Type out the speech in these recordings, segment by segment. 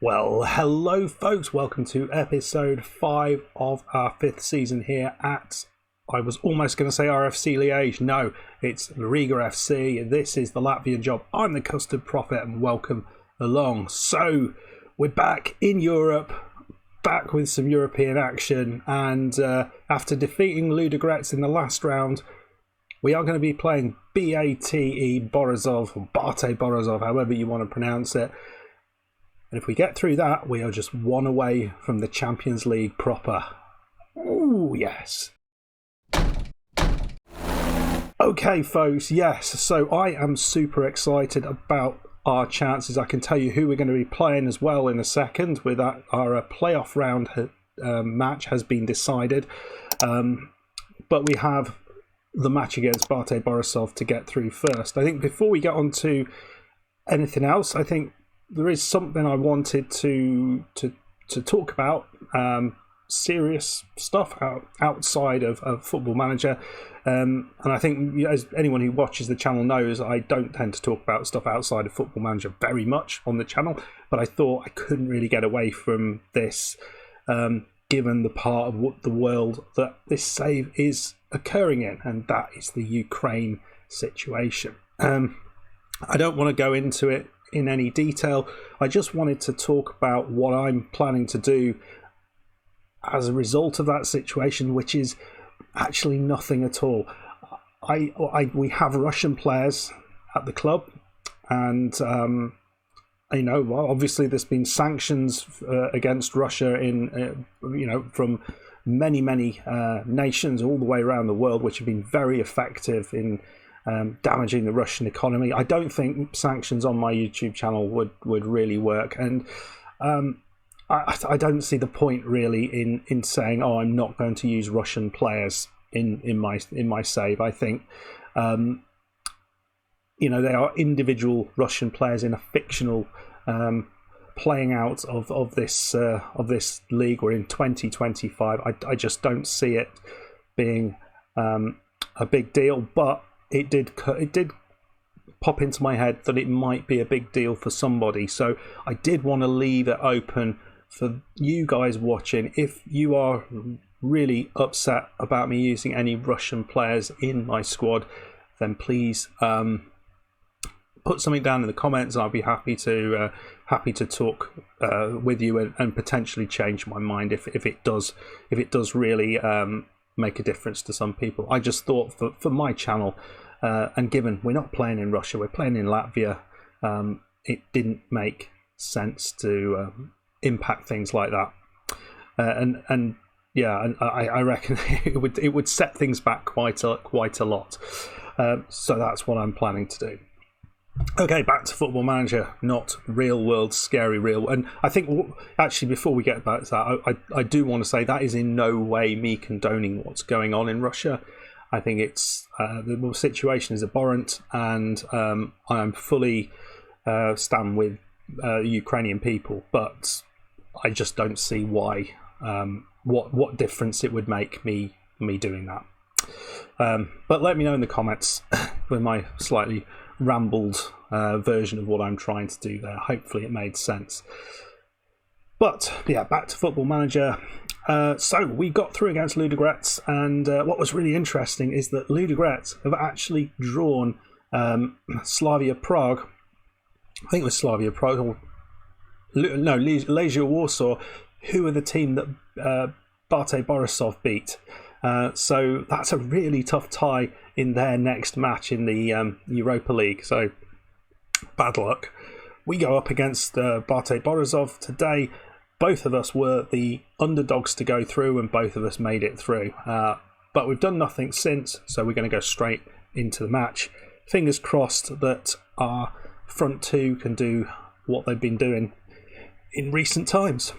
Well, hello folks, welcome to episode 5 of our 5th season here at, I was almost going to say RFC Liège, no, it's Riga FC, this is the Latvian job, I'm the Custard Prophet and welcome along. So, we're back in Europe, back with some European action, and after defeating Ludogorets in the last round, we are going to be playing BATE Borisov, or BATE Borisov, however you want to pronounce it. And if we get through that, we are just one away from the Champions League proper. Ooh, yes. Okay, folks, yes. So I am super excited about our chances. I can tell you who we're going to be playing as well in a second. With that, our playoff round match has been decided. But we have the match against BATE Borisov to get through first. I think before we get on to anything else, I think there is something I wanted to talk about, serious stuff outside of Football Manager, and I think, as anyone who watches the channel knows, I don't tend to talk about stuff outside of Football Manager very much on the channel, but I thought I couldn't really get away from this, given the part of the world that this save is occurring in, and that is the Ukraine situation. I don't want to go into it in any detail. I just wanted to talk about what I'm planning to do as a result of that situation, which is actually nothing at all. We have Russian players at the club, and obviously there's been sanctions against Russia in from many nations all the way around the world, which have been very effective in damaging the Russian economy. I don't think sanctions on my YouTube channel would really work, and I don't see the point really in saying, oh, I'm not going to use Russian players in my save. I think they are individual Russian players in a fictional playing out of this league. We're in 2025. I just don't see it being a big deal, but it did pop into my head that it might be a big deal for somebody. So I did want to leave it open for you guys watching. If you are really upset about me using any Russian players in my squad, then please put something down in the comments. I'll be happy to talk with you and potentially change my mind if it does really make a difference to some people. I just thought for my channel, and given we're not playing in Russia, we're playing in Latvia, it didn't make sense to impact things like that. And I reckon it would set things back quite a lot. So that's what I'm planning to do. Okay, back to Football Manager, not real world, scary real. And I think, actually, before we get back to that, I do want to say that is in no way me condoning what's going on in Russia. I think it's the situation is abhorrent, and I'm fully stand with Ukrainian people, but I just don't see why, what difference it would make me doing that. But let me know in the comments with my slightly rambled version of what I'm trying to do there. Hopefully it made sense. But yeah, back to Football Manager. So we got through against Ludogorets, and what was really interesting is that Ludogorets have actually drawn Slavia Prague. I think it was Slavia Prague, or Legia Warsaw, who are the team that BATE Borisov beat. So that's a really tough tie in their next match in the Europa League. So bad luck. We go up against BATE Borisov today. Both of us were the underdogs to go through, and both of us made it through. But we've done nothing since, so we're going to go straight into the match. Fingers crossed that our front two can do what they've been doing in recent times.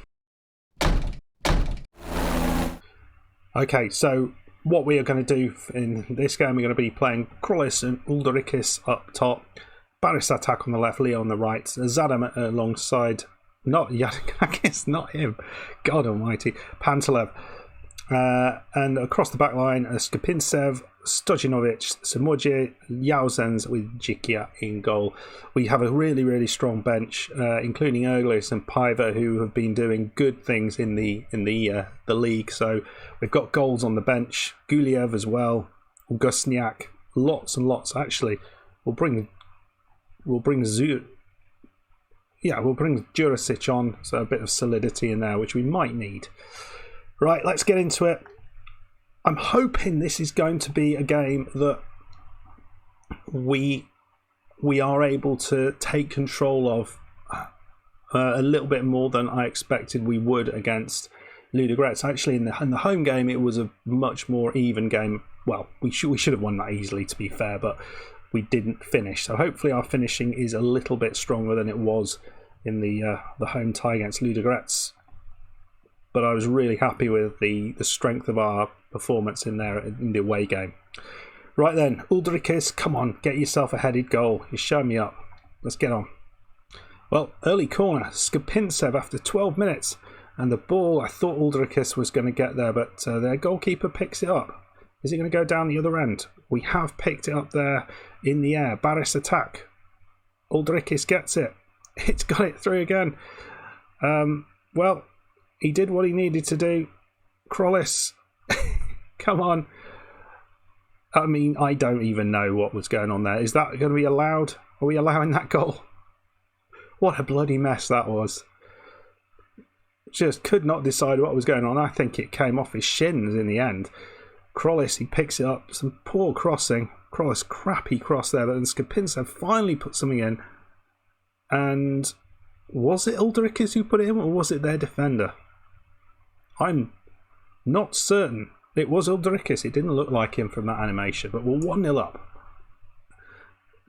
Okay, so what we are going to do in this game, we're going to be playing Krullis and Uldurikis up top, Baris Attack on the left, Leo on the right, Zadam alongside, not Yadakakis, not him, God almighty, Pantalev. And across the back line, Skopintsev, Stojinovic, Samoje, Jauzens with Jikia in goal. We have a really, really strong bench, including Erglis and Paiva, who have been doing good things in the league. So we've got goals on the bench. Guliev as well, Augustniak, lots and lots. Actually, we'll bring Jurisic on, so a bit of solidity in there, which we might need. Right, let's get into it. I'm hoping this is going to be a game that we are able to take control of a little bit more than I expected we would against Ludogorets. Actually, in the home game, it was a much more even game. Well, we should have won that easily, to be fair, but we didn't finish. So hopefully our finishing is a little bit stronger than it was in the home tie against Ludogorets. But I was really happy with the strength of our performance in there in the away game. Right then, Uldrikis, come on, get yourself a headed goal. You're showing me up. Let's get on. Well, early corner, Skopintsev after 12 minutes. And the ball, I thought Uldrikis was going to get there, but their goalkeeper picks it up. Is it going to go down the other end? We have picked it up there in the air. Baris attack. Uldrikis gets it. It's got it through again. Well, he did what he needed to do. Krollis, come on. I mean, I don't even know what was going on there. Is that going to be allowed? Are we allowing that goal? What a bloody mess that was. Just could not decide what was going on. I think it came off his shins in the end. Krollis, he picks it up. Some poor crossing. Krollis, crappy cross there. But then Skopintsev finally put something in. And was it Uldrikis who put it in, or was it their defender? I'm not certain. It was Uldrikis. It didn't look like him from that animation, but we're 1-0 up.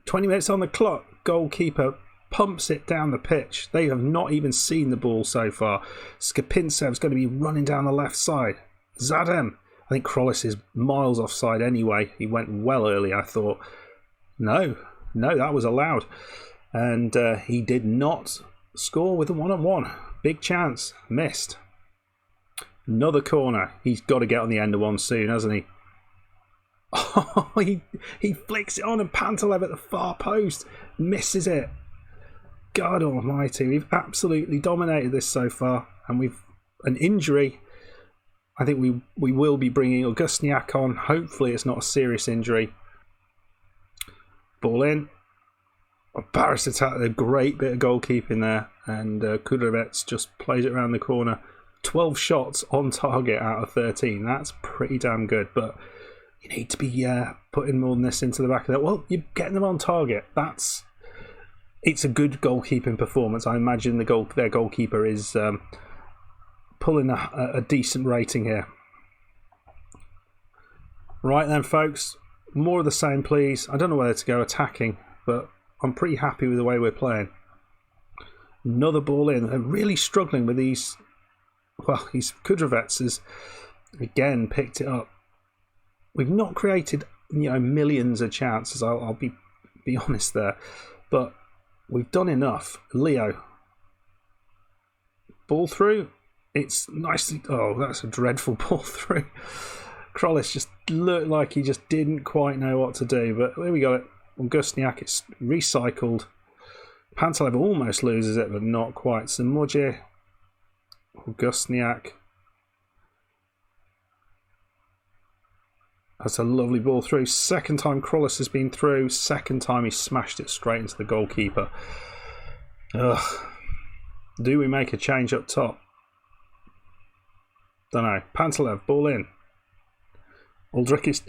20 minutes on the clock. Goalkeeper pumps it down the pitch. They have not even seen the ball so far. Skopintsev's going to be running down the left side. Zadem. I think Krollis is miles offside anyway. He went well early, I thought. No, that was allowed. And he did not score with a one-on-one. Big chance. Missed. Another corner. He's got to get on the end of one soon, hasn't he? Oh, he flicks it on, and Pantalev at the far post misses it. God almighty, we've absolutely dominated this so far, and we've an injury. I think we will be bringing Augustniak on. Hopefully it's not a serious injury. Ball in. Baris attack, a great bit of goalkeeping there, and Kudrovets just plays it around the corner. 12 shots on target out of 13. That's pretty damn good, but you need to be putting more than this into the back of that. Well, you're getting them on target. It's a good goalkeeping performance. I imagine their goalkeeper is pulling a decent rating here. Right then, folks, more of the same, please. I don't know whether to go attacking, but I'm pretty happy with the way we're playing. Another ball in. They're really struggling with these. Well, Kudrovets has again picked it up. We've not created, millions of chances. I'll be honest there, but we've done enough. Leo, ball through. It's nicely. Oh, that's a dreadful ball through. Krollis just looked like he just didn't quite know what to do, but there we got it. Augustniak, it's recycled. Pantalev almost loses it, but not quite. Samoje, Augustniak. That's a lovely ball through. Second time Krollis has been through. Second time he smashed it straight into the goalkeeper. Ugh. Do we make a change up top? Don't know. Pantalev, ball in. Uldrikis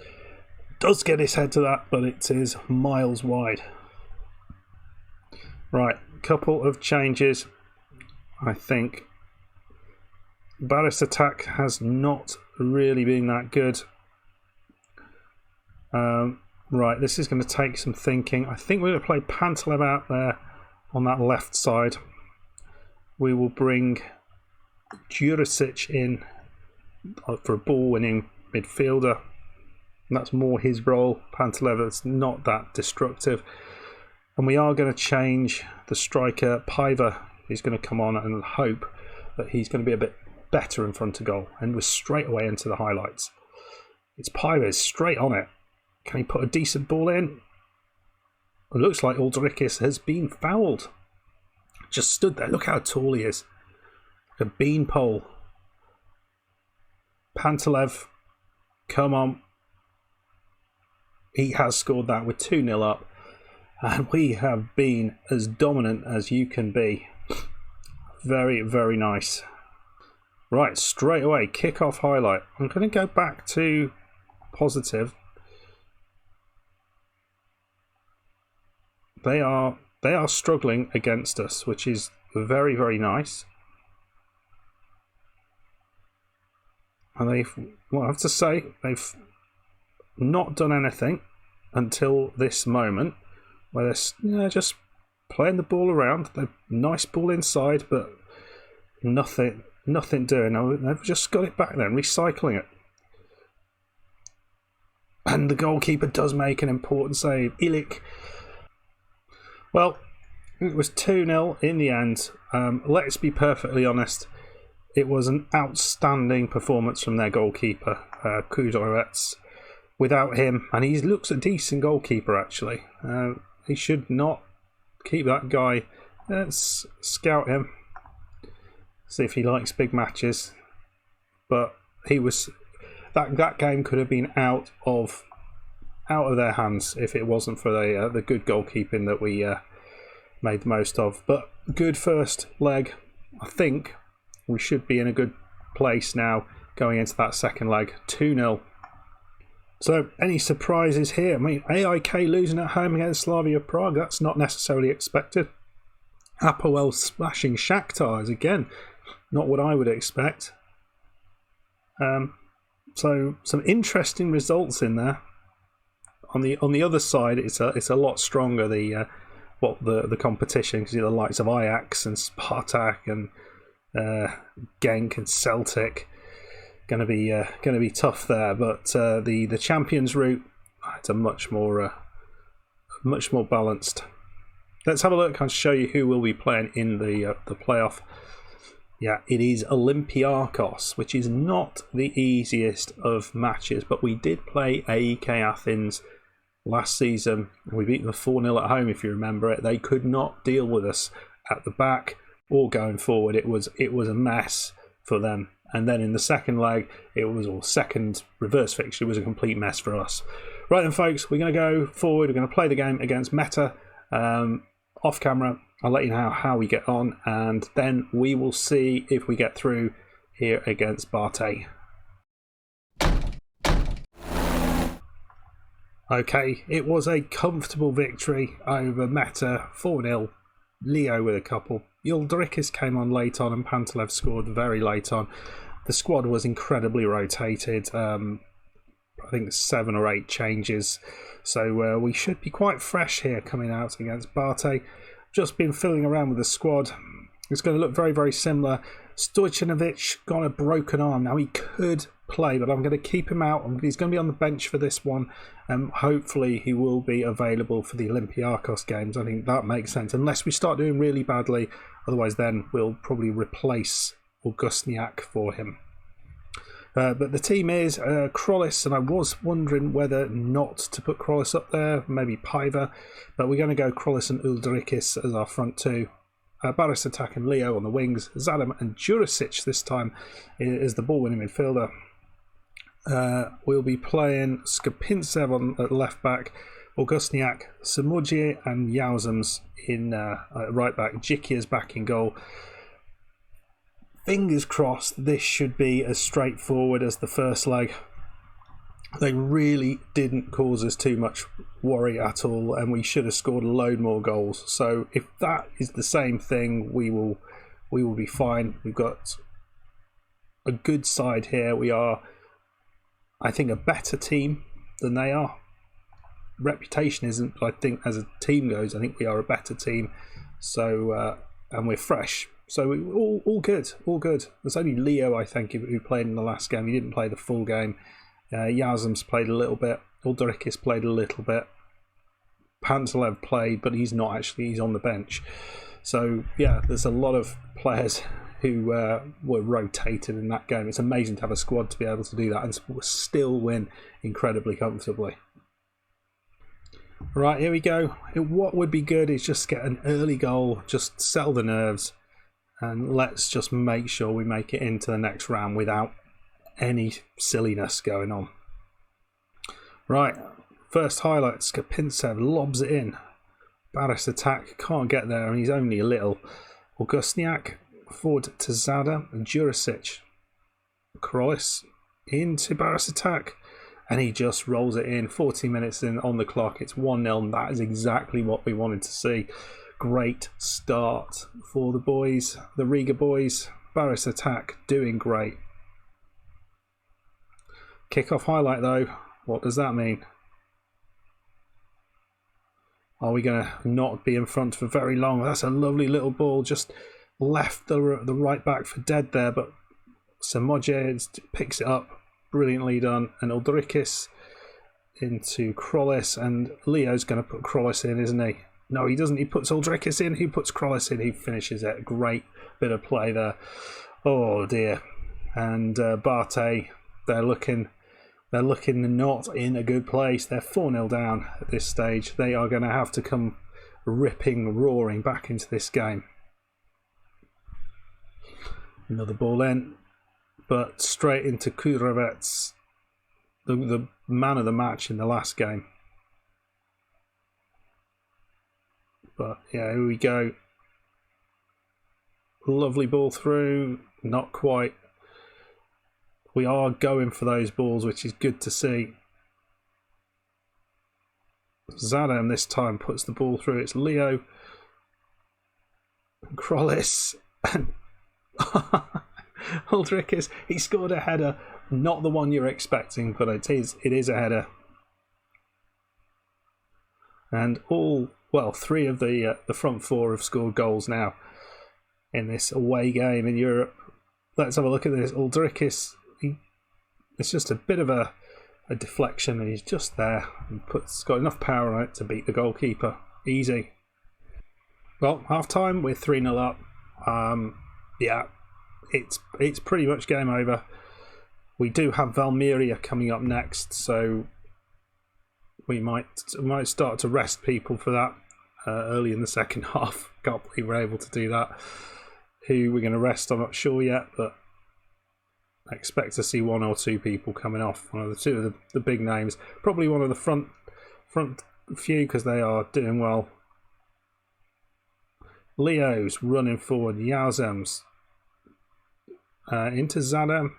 does get his head to that, but it is miles wide. Right, couple of changes. I think Baris attack has not really been that good. Right, this is going to take some thinking. I think we're going to play Pantalev out there on that left side. We will bring Jurisic in for a ball-winning midfielder. And that's more his role. Pantalev is not that destructive. And we are going to change the striker. Paiva is going to come on and hope that he's going to be a bit better in front of goal, and we're straight away into the highlights. It's Pires straight on it. Can he put a decent ball in? It looks like Ludogorets has been fouled. Just stood there. Look how tall he is. Like a beanpole. Pantalev, come on. He has scored that. We're 2-0 up. And we have been as dominant as you can be. Very, very nice. Right, straight away, kick-off highlight. I'm going to go back to positive. They are struggling against us, which is very, very nice. And I have to say, they've not done anything until this moment, where they're just playing the ball around. They're nice ball inside, but nothing doing. They've just got it back then, recycling it. And the goalkeeper does make an important save. Ilic. Well, it was 2-0 in the end. Let's be perfectly honest. It was an outstanding performance from their goalkeeper, Ludogorets. Without him, and he looks a decent goalkeeper actually. He should not keep that guy. Let's scout him, see if he likes big matches. But he was that game could have been out of their hands if it wasn't for the good goalkeeping that we made the most of. But good first leg. I think we should be in a good place now going into that second leg. 2-0. So, any surprises here? I mean, AIK losing at home against Slavia Prague, that's not necessarily expected. Apoel smashing Shakhtar again, not what I would expect. So, some interesting results in there. On the other side, it's a lot stronger, the competition, because you have the likes of Ajax and Spartak and Genk and Celtic. Going to be tough there, but the Champions route, it's a much more balanced. Let's have a look. I'll show you who will be playing in the playoff. Yeah, it is Olympiacos, which is not the easiest of matches, but we did play AEK Athens last season. We beat them 4-0 at home, if you remember it. They could not deal with us at the back or going forward. It was a mess for them. And then in the second leg, second reverse fixture, it was a complete mess for us. Right then, folks, we're going to go forward. We're going to play the game against Meta off camera. I'll let you know how we get on, and then we will see if we get through here against BATE. Okay, it was a comfortable victory over Meta, 4-0. Leo with a couple. Ludogorets came on late on and Pantalev scored very late on. The squad was incredibly rotated. I think 7 or 8 changes. So we should be quite fresh here coming out against BATE. Just been fiddling around with the squad. It's going to look very, very similar. Stojanovic got a broken arm. Now he could play, but I'm going to keep him out. He's going to be on the bench for this one. Hopefully he will be available for the Olympiacos games. I think that makes sense, unless we start doing really badly. Otherwise then we'll probably replace Augustniak for him. But the team is Krollis, and I was wondering whether not to put Krollis up there, maybe Paiva, but we're going to go Krollis and Ludogorets as our front two. Baris Attack and Leo on the wings. Zadam and Jurisic this time is the ball-winning midfielder. We'll be playing Skopintsev on at left back, Augustniak, Samudzie and Yausams in right back. Jikia's back in goal. Fingers crossed this should be as straightforward as the first leg. They really didn't cause us too much worry at all, and we should have scored a load more goals. So if that is the same thing, we will be fine. We've got a good side here. We are, I think, a better team than they are. Reputation isn't, but I think as a team goes, I think we are a better team. So and we're fresh. So all good, all good. There's only Leo, I think, who played in the last game. He didn't play the full game. Yazams played a little bit. Ludogorets played a little bit. Pantalev played, but he's not actually. He's on the bench. So yeah, there's a lot of players who were rotated in that game. It's amazing to have a squad to be able to do that and still win incredibly comfortably. Right, here we go. What would be good is just get an early goal, just settle the nerves, and let's just make sure we make it into the next round without any silliness going on. Right, first highlight, Skopintsev lobs it in. Baris attack, can't get there, and he's only a little. Augustniak forward to Zada and Jurisic. Krolis into Baris attack, and he just rolls it in. 40 minutes in on the clock, it's 1-0, and that is exactly what we wanted to see. Great start for the boys, the Riga boys. Baris attack doing great. Kick-off highlight though, what does that mean? Are we going to not be in front for very long? That's a lovely little ball, just left the right back for dead there, but Samoje picks it up, brilliantly done, and Uldrikis into Krolis, and Leo's going to put Krolis in, isn't he? No, he doesn't. He puts Uldrikis in. He puts Krolis in. He finishes it. Great bit of play there. Oh dear. And BATE, they're looking not in a good place. They're 4-0 down at this stage. They are going to have to come roaring back into this game. Another ball in, but straight into Ludogorets, the man of the match in the last game. But yeah, here we go. Lovely ball through, not quite. We are going for those balls, which is good to see. Zadam this time puts the ball through. It's Leo. Krolis. And Uldrikis, he scored a header. Not the one you're expecting, but it is a header. And three of the front four have scored goals now in this away game in Europe. Let's have a look at this. Uldrikis, it's just a bit of a deflection, and he's just there and got enough power on it to beat the goalkeeper. Easy. Well, half time, we're 3-0 up. Yeah, it's pretty much game over. We do have Valmiera coming up next, so we might start to rest people for that early in the second half. Can't believe we're able to do that. Who we're going to rest, I'm not sure yet, but I expect to see one or two people coming off. One of the two of the big names. Probably one of the front few, because they are doing well. Leo's running forward. Yazem's into Zadam.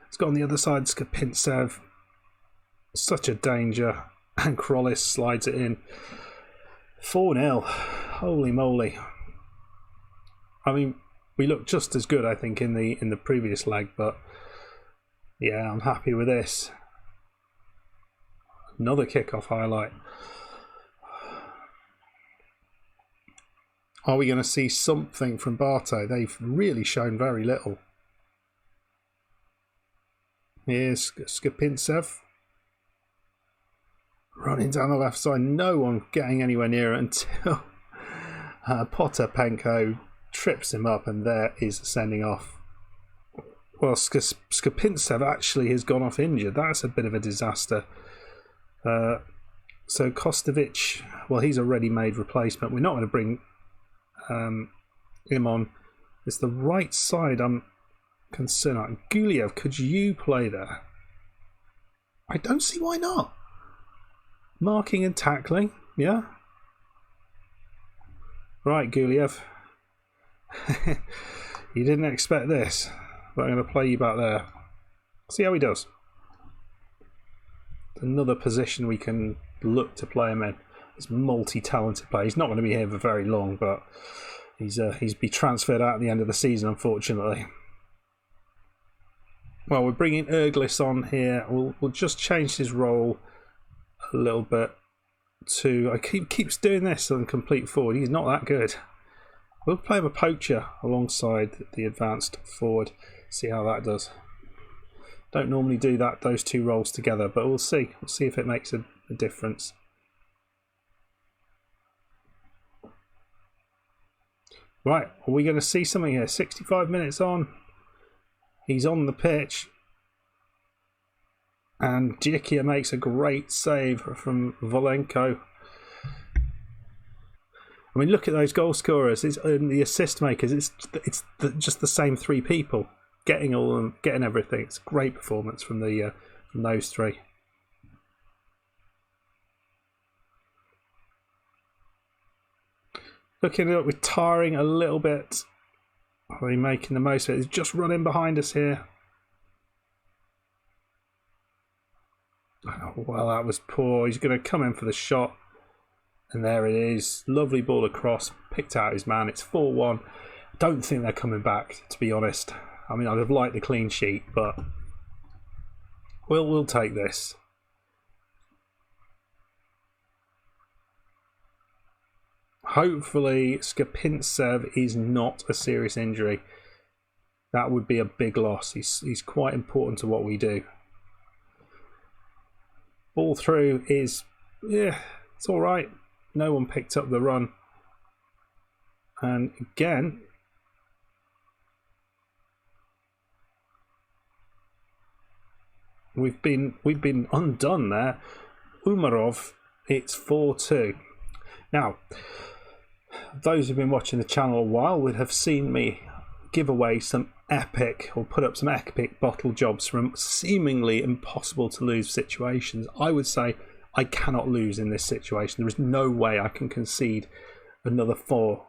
It's got on the other side Skopintsev. Such a danger. And Krolis slides it in. 4-0. Holy moly. I mean, we looked just as good, I think, in the previous leg, but yeah, I'm happy with this. Another kickoff highlight. Are we going to see something from BATE? They've really shown very little. Here's Skopintsev. Running down the left side. No one getting anywhere near it until Potapenko trips him up, and there is sending off. Well, Skopintsev actually has gone off injured. That's a bit of a disaster. So Kostovic, well, he's a ready-made replacement. We're not going to bring him on. It's the right side I'm concerned about. Guliev, could you play there? I don't see why not. Marking and tackling, yeah. Right, Guliev. You didn't expect this, but I'm going to play you back there. See how he does. Another position we can look to play him in. He's a multi-talented player. He's not going to be here for very long, but he's be transferred out at the end of the season, unfortunately. Well, we're bringing Erglis on here. We'll just change his role a little bit to. Keeps doing this on complete forward. He's not that good. We'll play him a poacher alongside the advanced forward. See how that does. Don't normally do those two roles together, but we'll see. We'll see if it makes a difference. Right, are we going to see something here? 65 minutes on. He's on the pitch. And Dzikia makes a great save from Volenko. I mean, look at those goal scorers. And the assist makers. It's just the same three people getting all of them, getting everything. It's a great performance from those three. Looking at it, we're tiring a little bit. Are we making the most of it? He's just running behind us here. Oh, well, that was poor. He's going to come in for the shot. And there it is. Lovely ball across. Picked out his man. It's 4-1. Don't think they're coming back, to be honest. I mean, I'd have liked the clean sheet, but we'll take this. Hopefully, Skopintsev is not a serious injury. That would be a big loss. He's quite important to what we do. Ball through is, yeah, it's all right. No one picked up the run. And again, we've been undone there. Umarov, it's 4-2. Now, those who've been watching the channel a while would have seen me give away some epic, or put up some epic bottle jobs from seemingly impossible to lose situations. I would say I cannot lose in this situation. There is no way I can concede another 4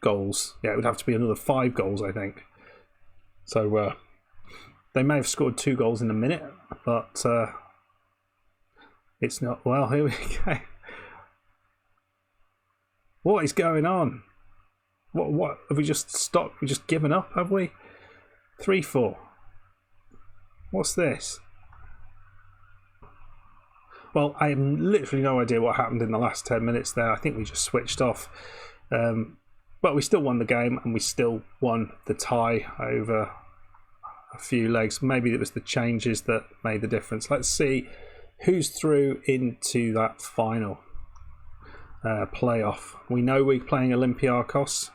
goals. Yeah, it would have to be another 5 goals, I think. So they may have scored 2 goals in a minute, but it's not. Well, here we go. What is going on? What have we just stopped? We just given up, have we? 3-4. What's this? Well, I have literally no idea what happened in the last 10 minutes there. I think we just switched off. But we still won the game, and we still won the tie over a few legs. Maybe it was the changes that made the difference. Let's see who's through into that final playoff. We know we're playing Olympiakos.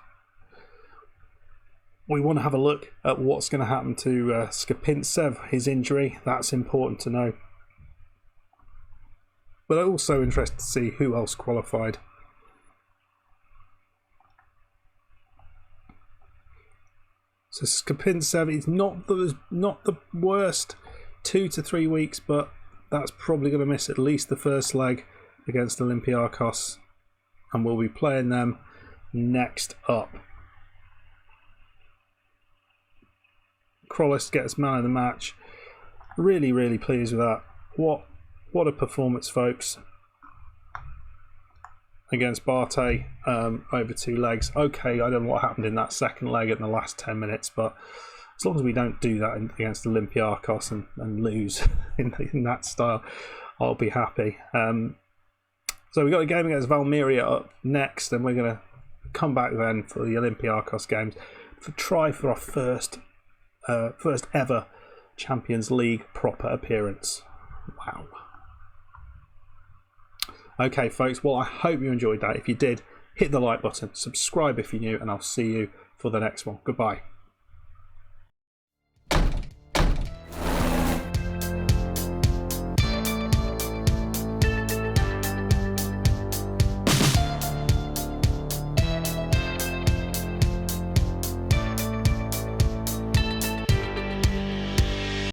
We want to have a look at what's going to happen to Skopintsev, his injury. That's important to know. But I'm also interested to see who else qualified. So Skopintsev is not the worst 2 to 3 weeks, but that's probably going to miss at least the first leg against Olympiakos. And we'll be playing them next up. Krollis gets man of the match. Really, really pleased with that. What a performance, folks. Against BATE over 2 legs. Okay, I don't know what happened in that second leg in the last 10 minutes, but as long as we don't do that against Olympiakos and lose in that style, I'll be happy. So we've got a game against Valmiera up next, and we're going to come back then for the Olympiakos games to try for our first ever Champions League proper appearance. Wow. Okay, folks, well, I hope you enjoyed that. If you did, hit the like button, subscribe if you're new, and I'll see you for the next one. Goodbye.